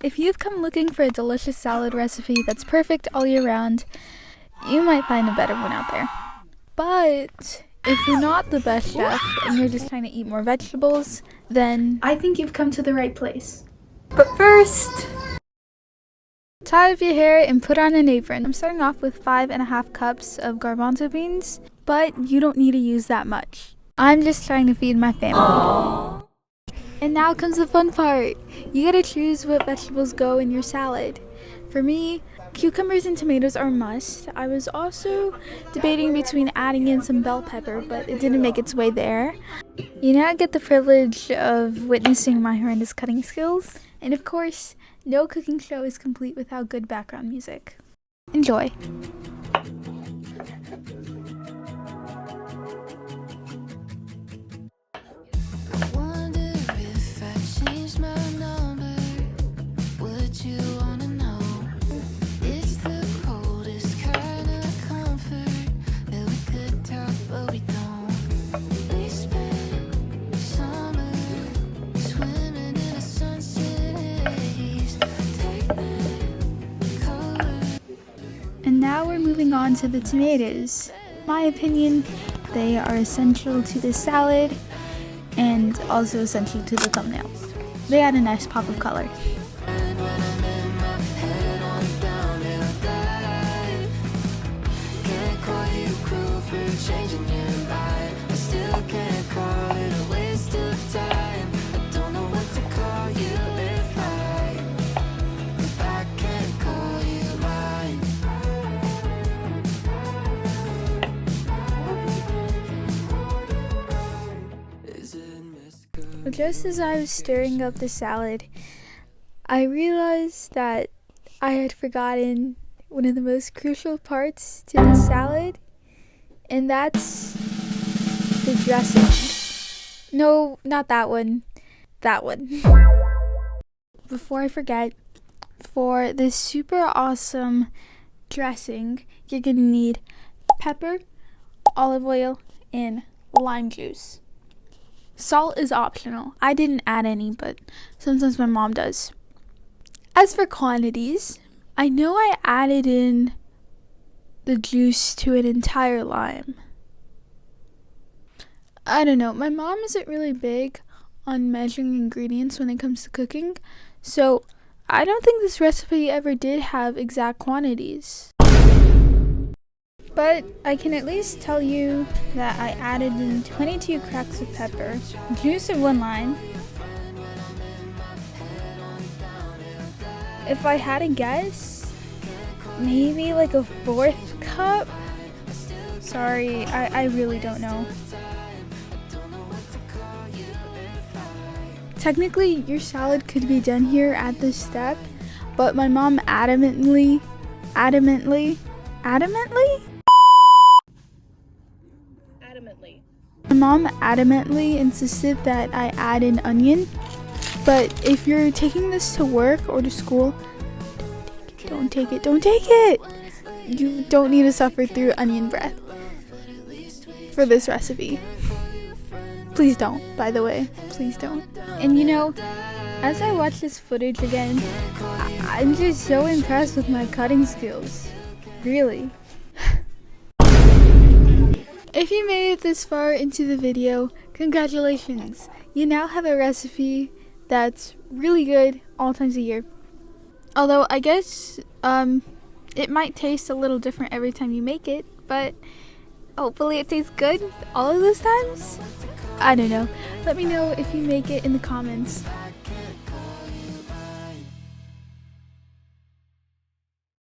If you've come looking for a delicious salad recipe that's perfect all year round, you might find a better one out there. But if you're not the best chef and you're just trying to eat more vegetables, then I think you've come to the right place. But first, tie up your hair and put on an apron. I'm starting off with 5.5 cups of garbanzo beans, but you don't need to use that much. I'm just trying to feed my family. Aww. And now comes the fun part. You gotta choose what vegetables go in your salad. For me, cucumbers and tomatoes are a must. I was also debating between adding in some bell pepper, but it didn't make its way there. You now get the privilege of witnessing my horrendous cutting skills. And of course, no cooking show is complete without good background music. Enjoy. And now we're moving on to the tomatoes. In my opinion, they are essential to this salad and also essential to the thumbnail. They add a nice pop of color. Just as I was stirring up the salad, I realized that I had forgotten one of the most crucial parts to the salad, and that's the dressing. No, not that one. That one. Before I forget, for this super awesome dressing, you're gonna need pepper, olive oil, and lime juice. Salt is optional. I didn't add any, but sometimes my mom does. As for quantities, I know I added in the juice to an entire lime. I don't know, my mom isn't really big on measuring ingredients when it comes to cooking, so I don't think this recipe ever did have exact quantities. But I can at least tell you that I added in 22 cracks of pepper, juice of 1 lime. If I had to guess, maybe like a 4th cup? Sorry, I really don't know. Technically, your salad could be done here at this step, but my mom adamantly? My mom adamantly insisted that I add an onion, but if you're taking this to work or to school, don't take it. You don't need to suffer through onion breath for this recipe. Please don't, by the way, please don't. And you know, as I watch this footage again, I'm just so impressed with my cutting skills, really. If you made it this far into the video, congratulations! You now have a recipe that's really good all times of year. Although I guess it might taste a little different every time you make it, but hopefully it tastes good all of those times? I don't know. Let me know if you make it in the comments.